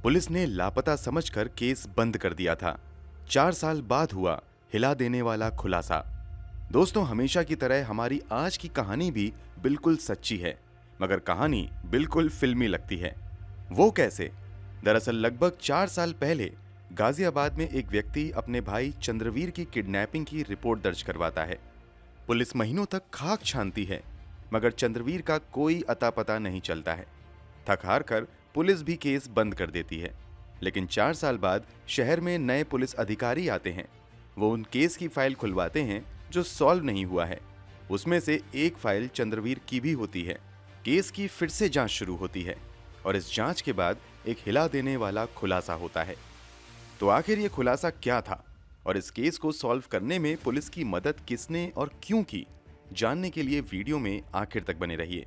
Police ने लापता समझकर केस बंद कर दिया था। 4 साल बाद हुआ हिला देने वाला खुलासा। दोस्तों, हमेशा की तरह हमारी आज की कहानी भी बिल्कुल सच्ची है, मगर कहानी बिल्कुल फिल्मी लगती है। वो कैसे? दरअसल लगभग 4 साल पहले गाजियाबाद में एक व्यक्ति अपने भाई चंद्रवीर की किडनैपिंग की रिपोर्ट दर्ज करवाता है। पुलिस महीनों तक खाक छानती है, मगर चंद्रवीर का कोई अता पता नहीं चलता है। थक हार कर पुलिस भी केस बंद कर देती है। लेकिन 4 साल बाद शहर में नए पुलिस अधिकारी आते हैं। वो उन केस की फाइल खुलवाते हैं जो सॉल्व नहीं हुआ है। उसमें से एक फाइल चंद्रवीर की भी होती है। केस की फिर से जांच शुरू होती है और इस जांच के बाद एक हिला देने वाला खुलासा होता है। तो आखिर ये खुलासा क्या था और इस केस को सॉल्व करने में पुलिस की मदद किसने और क्यों की, जानने के लिए वीडियो में आखिर तक बने रहिए।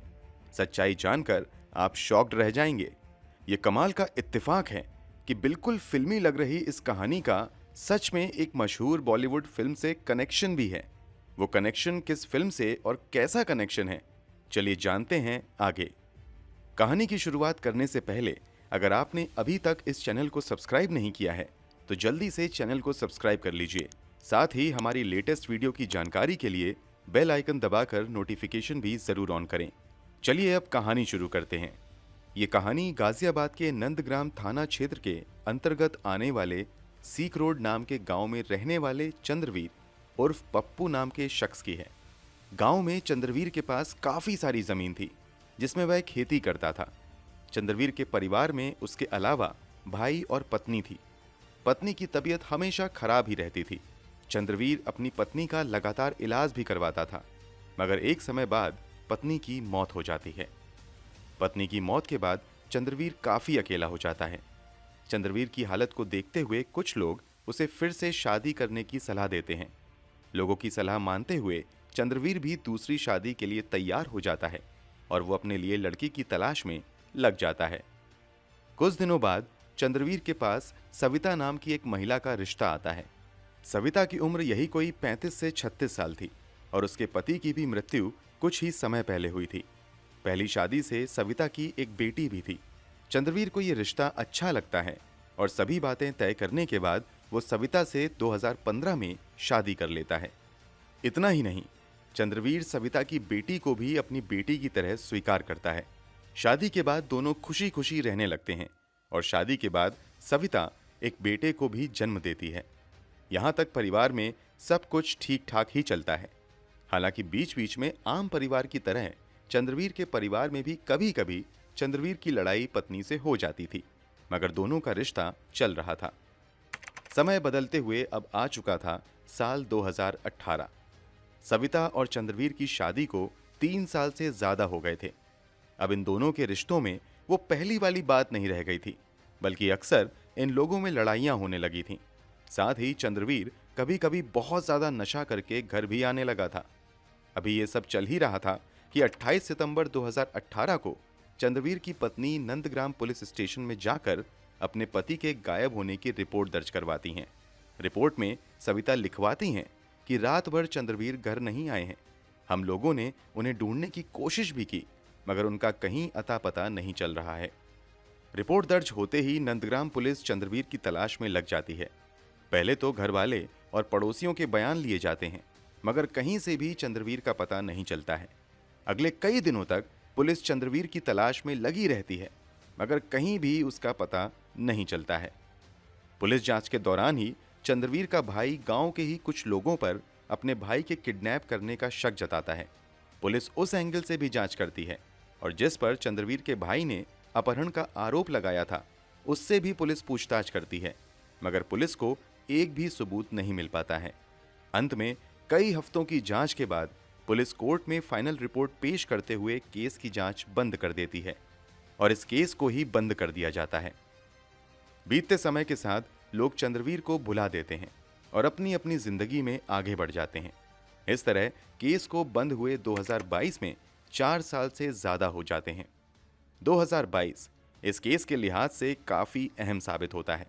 सच्चाई जानकर आप शॉक्ड रह जाएंगे। ये कमाल का इत्तेफाक है कि बिल्कुल फिल्मी लग रही इस कहानी का सच में एक मशहूर बॉलीवुड फिल्म से कनेक्शन भी है। वो कनेक्शन किस फिल्म से और कैसा कनेक्शन है, चलिए जानते हैं आगे। कहानी की शुरुआत करने से पहले अगर आपने अभी तक इस चैनल को सब्सक्राइब नहीं किया है तो जल्दी से चैनल को सब्सक्राइब कर लीजिए। साथ ही हमारी लेटेस्ट वीडियो की जानकारी के लिए बेल आइकन दबाकर नोटिफिकेशन भी जरूर ऑन करें। चलिए अब कहानी शुरू करते हैं। ये कहानी गाजियाबाद के नंदग्राम थाना क्षेत्र के अंतर्गत आने वाले सीक रोड नाम के गांव में रहने वाले चंद्रवीर उर्फ पप्पू नाम के शख्स की है। गांव में चंद्रवीर के पास काफी सारी जमीन थी जिसमें वह खेती करता था। चंद्रवीर के परिवार में उसके अलावा भाई और पत्नी थी। पत्नी की तबीयत हमेशा खराब ही रहती थी। चंद्रवीर अपनी पत्नी का लगातार इलाज भी करवाता था, मगर एक समय बाद पत्नी की मौत हो जाती है। पत्नी की मौत के बाद चंद्रवीर काफी अकेला हो जाता है। चंद्रवीर की हालत को देखते हुए कुछ लोग उसे फिर से शादी करने की सलाह देते हैं। लोगों की सलाह मानते हुए चंद्रवीर भी दूसरी शादी के लिए तैयार हो जाता है और वो अपने लिए लड़की की तलाश में लग जाता है। कुछ दिनों बाद चंद्रवीर के पास सविता नाम की एक महिला का रिश्ता आता है। सविता की उम्र यही कोई 35 से 36 साल थी और उसके पति की भी मृत्यु कुछ ही समय पहले हुई थी। पहली शादी से सविता की एक बेटी भी थी। चंद्रवीर को यह रिश्ता अच्छा लगता है और सभी बातें तय करने के बाद वो सविता से 2015 में शादी कर लेता है। इतना ही नहीं, चंद्रवीर सविता की बेटी को भी अपनी बेटी की तरह स्वीकार करता है। शादी के बाद दोनों खुशी खुशी रहने लगते हैं और शादी के बाद सविता एक बेटे को भी जन्म देती है। यहाँ तक परिवार में सब कुछ ठीक ठाक ही चलता है। हालांकि बीच बीच में आम परिवार की तरह चंद्रवीर के परिवार में भी कभी कभी चंद्रवीर की लड़ाई पत्नी से हो जाती थी, मगर दोनों का रिश्ता चल रहा था। समय बदलते हुए अब आ चुका था साल 2018। सविता और चंद्रवीर की शादी को 3 साल से ज्यादा हो गए थे। अब इन दोनों के रिश्तों में वो पहली वाली बात नहीं रह गई थी, बल्कि अक्सर इन लोगों में लड़ाइयां होने लगी थीं। साथ ही चंद्रवीर कभी कभी बहुत ज्यादा नशा करके घर भी आने लगा था। अभी ये सब चल ही रहा था कि 28 सितंबर 2018 को चंद्रवीर की पत्नी नंदग्राम पुलिस स्टेशन में जाकर अपने पति के गायब होने की रिपोर्ट दर्ज करवाती हैं। रिपोर्ट में सविता लिखवाती हैं कि रात भर चंद्रवीर घर नहीं आए हैं। हम लोगों ने उन्हें ढूंढने की कोशिश भी की, मगर उनका कहीं अता पता नहीं चल रहा है। रिपोर्ट दर्ज होते ही नंदग्राम पुलिस चंद्रवीर की तलाश में लग जाती है। पहले तो घर वाले और पड़ोसियों के बयान लिए जाते हैं, मगर कहीं से भी चंद्रवीर का पता नहीं चलता है। अगले कई दिनों तक पुलिस चंद्रवीर की तलाश में लगी रहती है, मगर कहीं भी उसका पता नहीं चलता है। पुलिस जांच के दौरान ही चंद्रवीर का भाई गांव के ही कुछ लोगों पर अपने भाई के किडनैप करने का शक जताता है। पुलिस उस एंगल से भी जांच करती है और जिस पर चंद्रवीर के भाई ने अपहरण का आरोप लगाया था, उससे भी पुलिस पूछताछ करती है, मगर पुलिस को एक भी सबूत नहीं मिल पाता है। अंत में कई हफ्तों की जांच के बाद पुलिस कोर्ट में फाइनल रिपोर्ट पेश करते हुए केस की जांच बंद कर देती है और इस केस को ही बंद कर दिया जाता है। बीतते समय के साथ लोग चंद्रवीर को भुला देते हैं और अपनी अपनी जिंदगी में आगे बढ़ जाते हैं। इस तरह केस को बंद हुए 2022 में 4 साल से ज्यादा हो जाते हैं। 2022 इस केस के लिहाज से काफी अहम साबित होता है।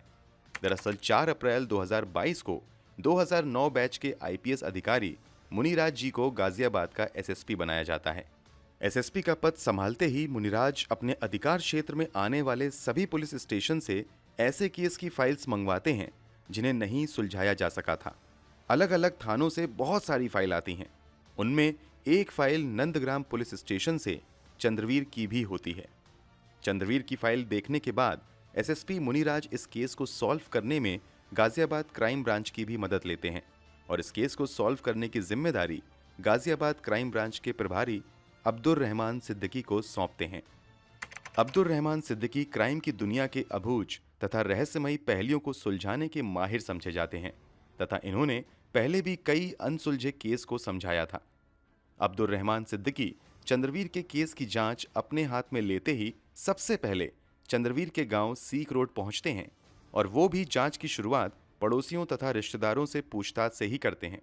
दरअसल 4 अप्रैल 2022 को 2009 बैच के आईपीएस अधिकारी मुनिराज जी को गाजियाबाद का एसएसपी बनाया जाता है। एसएसपी का पद संभालते ही मुनिराज अपने अधिकार क्षेत्र में आने वाले सभी पुलिस स्टेशन से ऐसे केस की फाइल्स मंगवाते हैं जिन्हें नहीं सुलझाया जा सका था। अलग अलग थानों से बहुत सारी फाइल आती हैं। उनमें एक फाइल नंदग्राम पुलिस स्टेशन से चंद्रवीर की भी होती है। चंद्रवीर की फाइल देखने के बाद एसएसपी मुनिराज इस केस को सॉल्व करने में गाजियाबाद क्राइम ब्रांच की भी मदद लेते हैं और इस केस को सॉल्व करने की जिम्मेदारी गाजियाबाद क्राइम ब्रांच के प्रभारी अब्दुर रहमान सिद्दीकी को सौंपते हैं। अब्दुर रहमान सिद्दीकी क्राइम की दुनिया के अबूझ तथा रहस्यमयी पहलुओं को सुलझाने के माहिर समझे जाते हैं तथा इन्होंने पहले भी कई अनसुलझे केस को समझाया था। अब्दुर रहमान सिद्दीकी चंद्रवीर के केस की जांच अपने हाथ में लेते ही सबसे पहले चंद्रवीर के गांव सीक रोड पहुंचते हैं और वो भी जांच की शुरुआत पड़ोसियों तथा रिश्तेदारों से पूछताछ से ही करते हैं।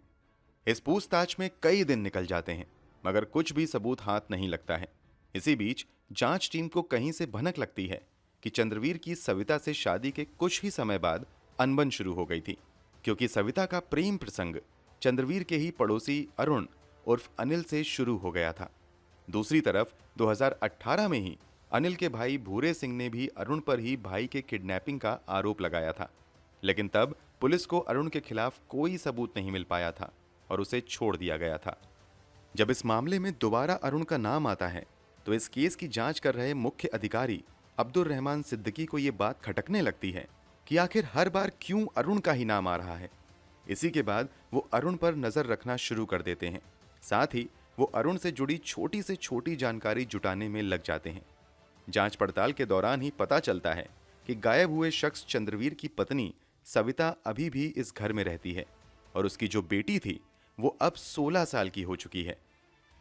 इस पूछताछ में कई दिन निकल जाते हैं मगर कुछ भी सबूत हाथ नहीं लगता है। इसी बीच जांच टीम को कहीं से भनक लगती है कि चंद्रवीर की सविता से शादी के कुछ ही समय बाद अनबन शुरू हो गई थी, क्योंकि सविता का प्रेम प्रसंग चंद्रवीर के ही पड़ोसी अरुण उर्फ अनिल से शुरू हो गया था। दूसरी तरफ 2018 में ही अनिल के भाई भूरे सिंह ने भी अरुण पर ही भाई के किडनैपिंग का आरोप लगाया था, लेकिन तब पुलिस को अरुण के खिलाफ कोई सबूत नहीं मिल पाया था और उसे छोड़ दिया गया था। जब इस मामले में दोबारा अरुण का नाम आता है तो इस केस की जांच कर रहे मुख्य अधिकारी अब्दुर रहमान सिद्दीकी को यह बात खटकने लगती है कि आखिर हर बार क्यों अरुण का ही नाम आ रहा है। इसी के बाद वो अरुण पर नजर रखना शुरू कर देते हैं। साथ ही वो अरुण से जुड़ी छोटी से छोटी जानकारी जुटाने में लग जाते हैं। जांच पड़ताल के दौरान ही पता चलता है कि गायब हुए शख्स चंद्रवीर की पत्नी सविता अभी भी इस घर में रहती है और उसकी जो बेटी थी वो अब 16 साल की हो चुकी है।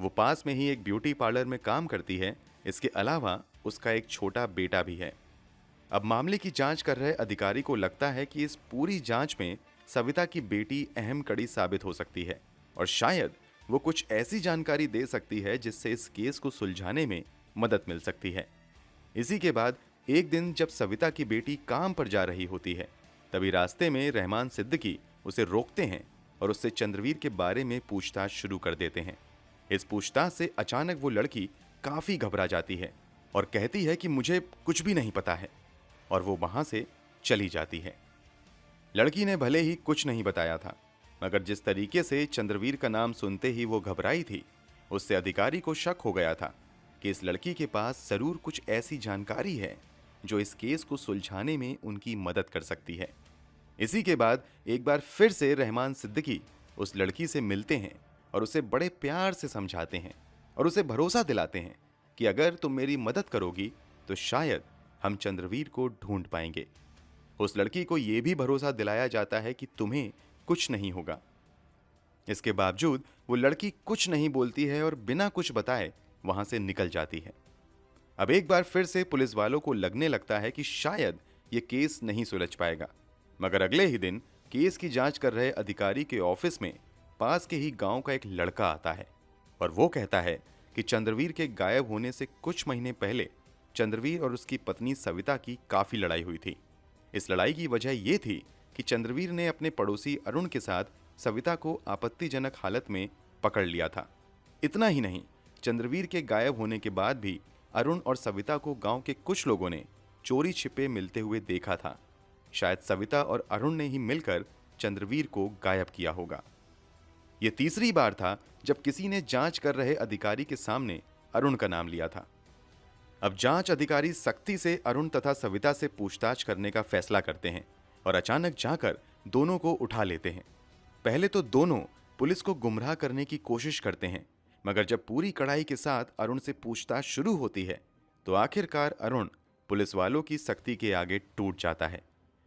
वो पास में ही एक ब्यूटी पार्लर में काम करती है। इसके अलावा उसका एक छोटा बेटा भी है। अब मामले की जांच कर रहे अधिकारी को लगता है कि इस पूरी जांच में सविता की बेटी अहम कड़ी साबित हो सकती है और शायद वो कुछ ऐसी जानकारी दे सकती है जिससे इस केस को सुलझाने में मदद मिल सकती है। इसी के बाद एक दिन जब सविता की बेटी काम पर जा रही होती है तभी रास्ते में रहमान सिद्दीकी उसे रोकते हैं और उससे चंद्रवीर के बारे में पूछताछ शुरू कर देते हैं। इस पूछताछ से अचानक वो लड़की काफी घबरा जाती है और कहती है कि मुझे कुछ भी नहीं पता है, और वो वहां से चली जाती है। लड़की ने भले ही कुछ नहीं बताया था मगर जिस तरीके से चंद्रवीर का नाम सुनते ही वो घबराई थी उससे अधिकारी को शक हो गया था कि इस लड़की के पास जरूर कुछ ऐसी जानकारी है जो इस केस को सुलझाने में उनकी मदद कर सकती है। इसी के बाद एक बार फिर से रहमान सिद्दीकी उस लड़की से मिलते हैं और उसे बड़े प्यार से समझाते हैं और उसे भरोसा दिलाते हैं कि अगर तुम मेरी मदद करोगी तो शायद हम चंद्रवीर को ढूंढ पाएंगे। उस लड़की को यह भी भरोसा दिलाया जाता है कि तुम्हें कुछ नहीं होगा। इसके बावजूद वो लड़की कुछ नहीं बोलती है और बिना कुछ बताए वहां से निकल जाती है। अब एक बार फिर से पुलिस वालों को लगने लगता है कि शायद ये केस नहीं सुलझ पाएगा, मगर अगले ही दिन केस की जांच कर रहे अधिकारी के ऑफिस में पास के ही गांव का एक लड़का आता है और वो कहता है कि चंद्रवीर के गायब होने से कुछ महीने पहले चंद्रवीर और उसकी पत्नी सविता की काफी लड़ाई हुई थी। इस लड़ाई की वजह ये थी कि चंद्रवीर ने अपने पड़ोसी अरुण के साथ सविता को आपत्तिजनक हालत में पकड़ लिया था। इतना ही नहीं, चंद्रवीर के गायब होने के बाद भी अरुण और सविता को गांव के कुछ लोगों ने चोरी छिपे मिलते हुए देखा था। शायद सविता और अरुण ने ही मिलकर चंद्रवीर को गायब किया होगा। यह तीसरी बार था जब किसी ने जांच कर रहे अधिकारी के सामने अरुण का नाम लिया था। अब जांच अधिकारी सख्ती से अरुण तथा सविता से पूछताछ करने का फैसला करते हैं और अचानक जाकर दोनों को उठा लेते हैं। पहले तो दोनों पुलिस को गुमराह करने की कोशिश करते हैं, मगर जब पूरी कड़ाई के साथ अरुण से पूछताछ शुरू होती है तो आखिरकार अरुण पुलिस वालों की सख्ती के आगे टूट जाता है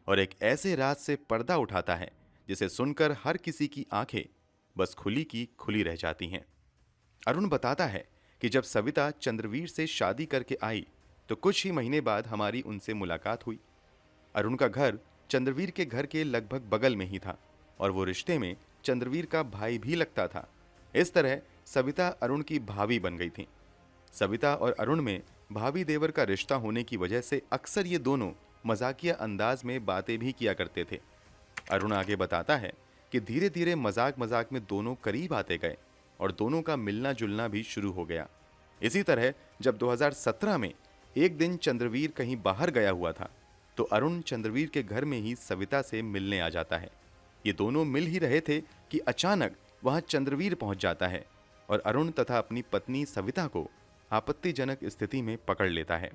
और एक ऐसे राज से पर्दा उठाता है जिसे सुनकर हर किसी की आंखें बस खुली की खुली रह जाती हैं। अरुण बताता है कि जब सविता चंद्रवीर से शादी करके आई तो कुछ ही महीने बाद हमारी उनसे मुलाकात हुई। अरुण का घर चंद्रवीर के घर के लगभग बगल में ही था और वो रिश्ते में चंद्रवीर का भाई भी लगता था। इस तरह सविता अरुण की भाभी बन गई थी। सविता और अरुण में भाभी देवर का रिश्ता होने की वजह से अक्सर ये दोनों मजाकिया अंदाज में बातें भी किया करते थे। अरुण आगे बताता है कि धीरे धीरे मजाक मजाक में दोनों करीब आते गए और दोनों का मिलना जुलना भी शुरू हो गया। इसी तरह जब 2017 में एक दिन चंद्रवीर कहीं बाहर गया हुआ था तो अरुण चंद्रवीर के घर में ही सविता से मिलने आ जाता है। ये दोनों मिल ही रहे थे कि अचानक वहां चंद्रवीर पहुंच जाता है और अरुण तथा अपनी पत्नी सविता को आपत्तिजनक स्थिति में पकड़ लेता है।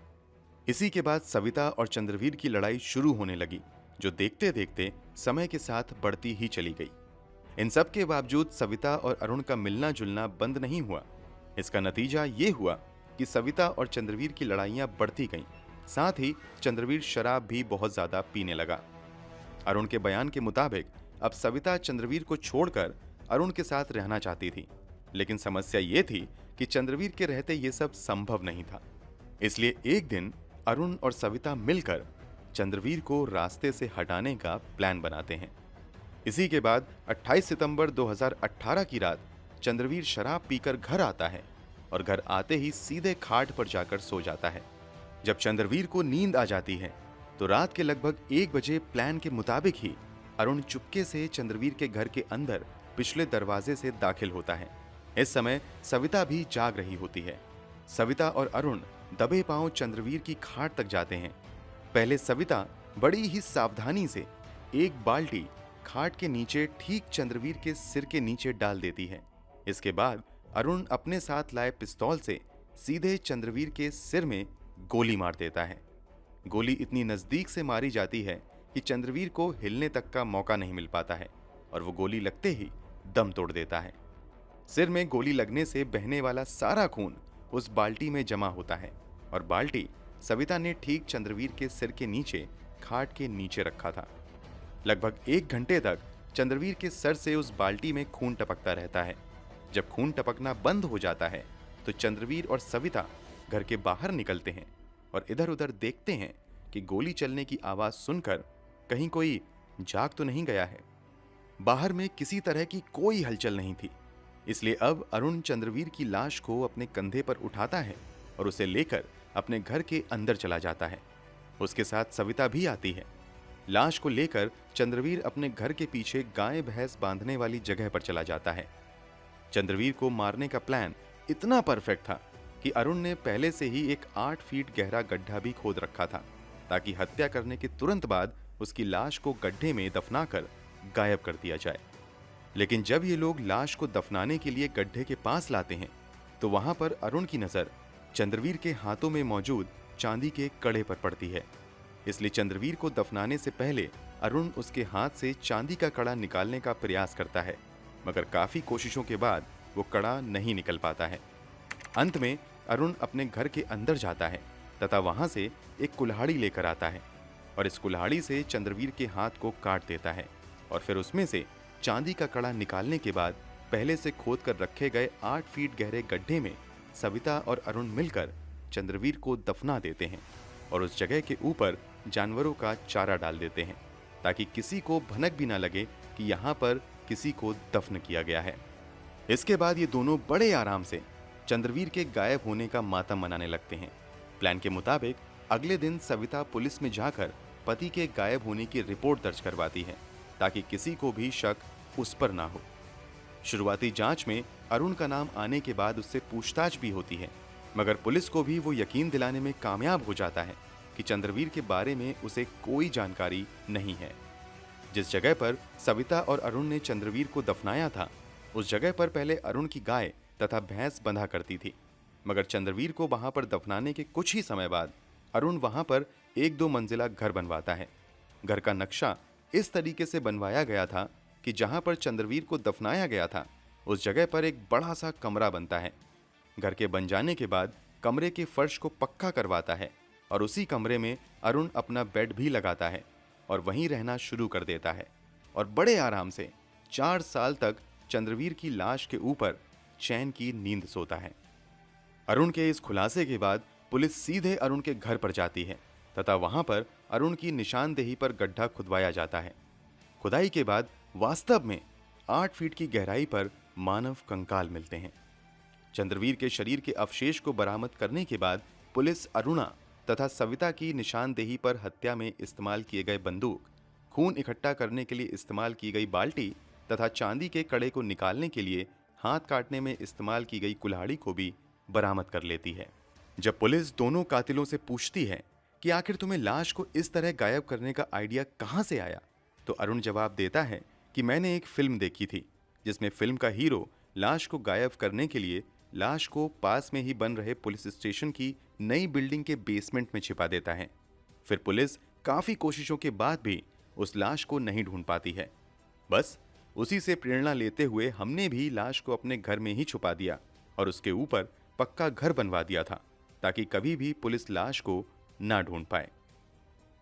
इसी के बाद सविता और चंद्रवीर की लड़ाई शुरू होने लगी, जो देखते देखते समय के साथ बढ़ती ही चली गई। इन सब के बावजूद सविता और अरुण का मिलना जुलना बंद नहीं हुआ। इसका नतीजा ये हुआ कि सविता और चंद्रवीर की लड़ाइयां बढ़ती गईं। साथ ही चंद्रवीर शराब भी बहुत ज्यादा पीने लगा। अरुण के बयान के मुताबिक अब सविता चंद्रवीर को छोड़कर अरुण के साथ रहना चाहती थी, लेकिन समस्या ये थी कि चंद्रवीर के रहते ये सब संभव नहीं था। इसलिए एक दिन अरुण और सविता मिलकर चंद्रवीर को रास्ते से हटाने का प्लान बनाते हैं। इसी के बाद 28 सितंबर 2018 की रात चंद्रवीर शराब पीकर घर आता है और घर आते ही सीधे खाट पर जाकर सो जाता है। जब चंद्रवीर को नींद आ जाती है तो रात के लगभग 1 बजे प्लान के मुताबिक ही अरुण चुपके से चंद्रवीर के घर के अंदर पिछले दरवाजे से दाखिल होता है। इस समय सविता भी जाग रही होती है। सविता और अरुण दबे पांव चंद्रवीर की खाट तक जाते हैं। पहले सविता बड़ी ही सावधानी से एक बाल्टी खाट के नीचे ठीक चंद्रवीर के सिर के नीचे डाल देती है। इसके बाद अरुण अपने साथ लाए पिस्तौल से सीधे चंद्रवीर के सिर में गोली मार देता है। गोली इतनी नजदीक से मारी जाती है कि चंद्रवीर को हिलने तक का मौका नहीं मिल पाता है और वो गोली लगते ही दम तोड़ देता है। सिर में गोली लगने से बहने वाला सारा खून उस बाल्टी में जमा होता है और बाल्टी सविता ने ठीक चंद्रवीर के सिर के नीचे खाट के नीचे रखा था। लगभग 1 घंटे तक चंद्रवीर के सर से उस बाल्टी में खून टपकता रहता है। जब खून टपकना बंद हो जाता है तो चंद्रवीर और सविता घर के बाहर निकलते हैं और इधर उधर देखते हैं कि गोली चलने की आवाज सुनकर कहीं कोई जाग तो नहीं गया है। बाहर में किसी तरह की कोई हलचल नहीं थी। इसलिए अब अरुण चंद्रवीर की लाश को अपने कंधे पर उठाता है और उसे लेकर अपने घर के अंदर चला जाता है। उसके साथ सविता भी आती है। लाश को लेकर चंद्रवीर अपने घर के पीछे गाय भैंस बांधने वाली जगह पर चला जाता है। चंद्रवीर को मारने का प्लान इतना परफेक्ट था कि अरुण ने पहले से ही एक 8 फीट गहरा गड्ढा भी खोद रखा था, ताकि हत्या करने के तुरंत बाद उसकी लाश को गड्ढे में दफनाकर गायब कर दिया जाए। लेकिन जब ये लोग लाश को दफनाने के लिए गड्ढे के पास लाते हैं तो वहां पर अरुण की नजर चंद्रवीर के हाथों में मौजूद चांदी के कड़े पर पड़ती है। इसलिए चंद्रवीर को दफनाने से पहले अरुण उसके हाथ से चांदी का कड़ा निकालने का प्रयास करता है, मगर काफी कोशिशों के बाद वो कड़ा नहीं निकल पाता है। अंत में अरुण अपने घर के अंदर जाता है तथा वहां से एक कुल्हाड़ी लेकर आता है और इस कुल्हाड़ी से चंद्रवीर के हाथ को काट देता है और फिर उसमें से चांदी का कड़ा निकालने के बाद पहले से खोद कर रखे गए 8 फीट गहरे गड्ढे में सविता और अरुण मिलकर चंद्रवीर को दफना देते हैं और उस जगह के ऊपर जानवरों का चारा डाल देते हैं, ताकि किसी को भनक भी ना लगे कि यहाँ पर किसी को दफन किया गया है। इसके बाद ये दोनों बड़े आराम से चंद्रवीर के गायब होने का मातम मनाने लगते हैं। प्लान के मुताबिक अगले दिन सविता पुलिस में जाकर पति के गायब होने की रिपोर्ट दर्ज करवाती है, ताकि किसी को भी शक उस पर ना हो। शुरुआती जांच में अरुण का नाम आने के बाद उससे पूछताछ भी होती है, मगर पुलिस को भी वो यकीन दिलाने में कामयाब हो जाता है कि चंद्रवीर के बारे में उसे कोई जानकारी नहीं है। जिस जगह पर सविता और अरुण ने चंद्रवीर को दफनाया था, उस जगह पर पहले अरुण की गाय तथा भैंस बंधा करती थी, मगर चंद्रवीर को वहां पर दफनाने के कुछ ही समय बाद अरुण वहां पर 1-2 मंजिला घर बनवाता है। घर का नक्शा इस तरीके से बनवाया गया था कि जहां पर चंद्रवीर को दफनाया गया था उस जगह पर एक बड़ा सा कमरा बनता है। घर के बन जाने के बाद कमरे के फर्श को पक्का करवाता है और उसी कमरे में अरुण अपना बेड भी लगाता है और वहीं रहना शुरू कर देता है और बड़े आराम से 4 साल तक चंद्रवीर की लाश के ऊपर चैन की नींद सोता है। अरुण के इस खुलासे के बाद पुलिस सीधे अरुण के घर पर जाती है तथा वहां पर अरुण की निशानदेही पर गड्ढा खुदवाया जाता है। खुदाई के बाद वास्तव में 8 फीट की गहराई पर मानव कंकाल मिलते हैं। चंद्रवीर के शरीर के अवशेष को बरामद करने के बाद पुलिस अरुणा तथा सविता की निशानदेही पर हत्या में इस्तेमाल किए गए बंदूक, खून इकट्ठा करने के लिए इस्तेमाल की गई बाल्टी तथा चांदी के कड़े को निकालने के लिए हाथ काटने में इस्तेमाल की गई कुल्हाड़ी को भी बरामद कर लेती है। जब पुलिस दोनों कातिलों से पूछती है कि आखिर तुम्हें लाश को इस तरह गायब करने का आइडिया कहाँ से आया? तो अरुण जवाब देता है कि मैंने एक फिल्म देखी थी जिसमें फिल्म का हीरो लाश को गायब करने के लिए लाश को पास में ही बन रहे पुलिस स्टेशन की नई बिल्डिंग के बेसमेंट में छिपा देता है। फिर पुलिस काफी कोशिशों के बाद भी उस लाश को नहीं ढूंढ पाती है। बस उसी से प्रेरणा लेते हुए हमने भी लाश को अपने घर में ही छुपा दिया और उसके ऊपर पक्का घर बनवा दिया था ताकि कभी भी पुलिस लाश को ना ढूंढ पाए।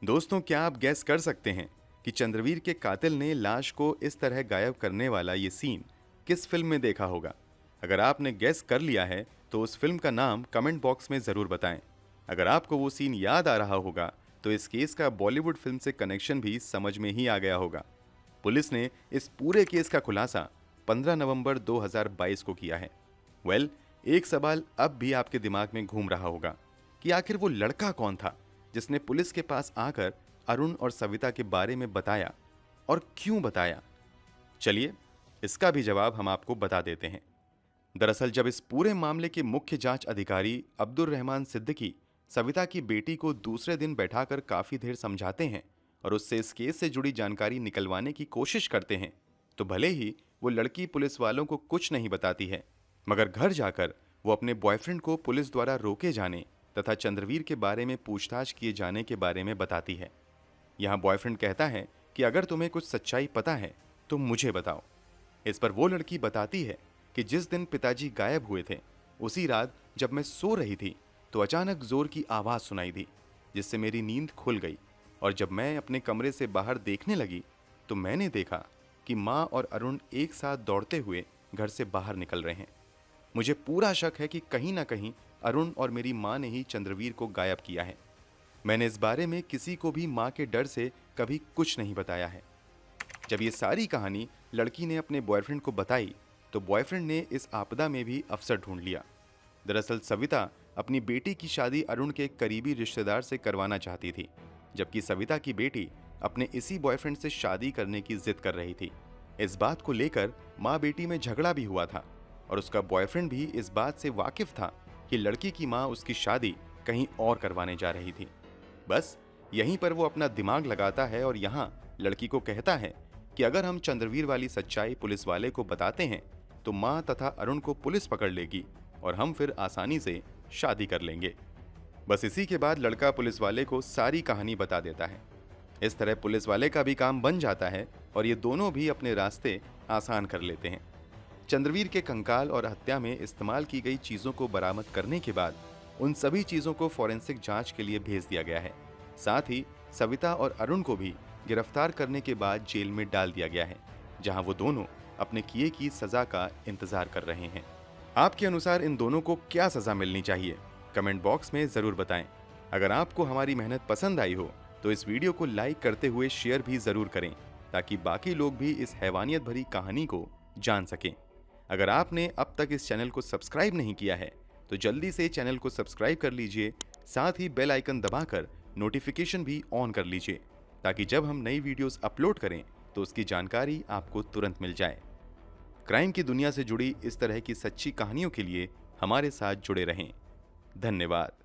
दोस्तों, क्या आप गैस कर सकते हैं कि चंद्रवीर के कातिल ने लाश को इस तरह गायब करने वाला ये सीन किस फिल्म में देखा होगा? अगर आपने गैस कर लिया है तो उस फिल्म का नाम कमेंट बॉक्स में जरूर बताएं। अगर आपको वो सीन याद आ रहा होगा तो इस केस का बॉलीवुड फिल्म से कनेक्शन भी समझ में ही आ गया होगा। पुलिस ने इस पूरे केस का खुलासा 15 नवंबर 2022 को किया है। एक सवाल अब भी आपके दिमाग में घूम रहा होगा कि आखिर वो लड़का कौन था जिसने पुलिस के पास आकर अरुण और सविता के बारे में बताया और क्यों बताया? चलिए, इसका भी जवाब हम आपको बता देते हैं। दरअसल जब इस पूरे मामले के मुख्य जांच अधिकारी अब्दुल रहमान सिद्दीकी सविता की बेटी को दूसरे दिन बैठाकर काफी देर समझाते हैं और उससे इस केस से जुड़ी जानकारी निकलवाने की कोशिश करते हैं, तो भले ही वो लड़की पुलिस वालों को कुछ नहीं बताती है, मगर घर जाकर वो अपने बॉयफ्रेंड को पुलिस द्वारा रोके जाने तथा चंद्रवीर के बारे में पूछताछ किए जाने के बारे में बताती है। यहाँ बॉयफ्रेंड कहता है कि अगर तुम्हें कुछ सच्चाई पता है तो मुझे बताओ। इस पर वो लड़की बताती है कि जिस दिन पिताजी गायब हुए थे उसी रात जब मैं सो रही थी तो अचानक जोर की आवाज सुनाई दी, जिससे मेरी नींद खुल गई और जब मैं अपने कमरे से बाहर देखने लगी तो मैंने देखा कि माँ और अरुण एक साथ दौड़ते हुए घर से बाहर निकल रहे हैं। मुझे पूरा शक है कि कहीं ना कहीं अरुण और मेरी माँ ने ही चंद्रवीर को गायब किया है। मैंने इस बारे में किसी को भी माँ के डर से कभी कुछ नहीं बताया है। जब ये सारी कहानी लड़की ने अपने बॉयफ्रेंड को बताई तो बॉयफ्रेंड ने इस आपदा में भी अफसर ढूंढ लिया। दरअसल सविता अपनी बेटी की शादी अरुण के एक करीबी रिश्तेदार से करवाना चाहती थी, जबकि सविता की बेटी अपने इसी बॉयफ्रेंड से शादी करने की जिद कर रही थी। इस बात को लेकर माँ बेटी में झगड़ा भी हुआ था और उसका बॉयफ्रेंड भी इस बात से वाकिफ था कि लड़की की माँ उसकी शादी कहीं और करवाने जा रही थी। बस यहीं पर वो अपना दिमाग लगाता है और यहाँ लड़की को कहता है कि अगर हम चंद्रवीर वाली सच्चाई पुलिस वाले को बताते हैं तो माँ तथा अरुण को पुलिस पकड़ लेगी और हम फिर आसानी से शादी कर लेंगे। बस इसी के बाद लड़का पुलिस वाले को सारी कहानी बता देता है। इस तरह पुलिस वाले का भी काम बन जाता है और ये दोनों भी अपने रास्ते आसान कर लेते हैं। चंद्रवीर के कंकाल और हत्या में इस्तेमाल की गई चीजों को बरामद करने के बाद उन सभी चीजों को फॉरेंसिक जांच के लिए भेज दिया गया है। साथ ही सविता और अरुण को भी गिरफ्तार करने के बाद जेल में डाल दिया गया है, जहां वो दोनों अपने किए की सजा का इंतजार कर रहे हैं। आपके अनुसार इन दोनों को क्या सजा मिलनी चाहिए? कमेंट बॉक्स में जरूर बताएं। अगर आपको हमारी मेहनत पसंद आई हो तो इस वीडियो को लाइक करते हुए शेयर भी जरूर करें ताकि बाकी लोग भी इस हैवानियत भरी कहानी को जान सकें। अगर आपने अब तक इस चैनल को सब्सक्राइब नहीं किया है तो जल्दी से चैनल को सब्सक्राइब कर लीजिए, साथ ही बेल आइकन दबाकर नोटिफिकेशन भी ऑन कर लीजिए ताकि जब हम नई वीडियोस अपलोड करें तो उसकी जानकारी आपको तुरंत मिल जाए। क्राइम की दुनिया से जुड़ी इस तरह की सच्ची कहानियों के लिए हमारे साथ जुड़े रहें। धन्यवाद।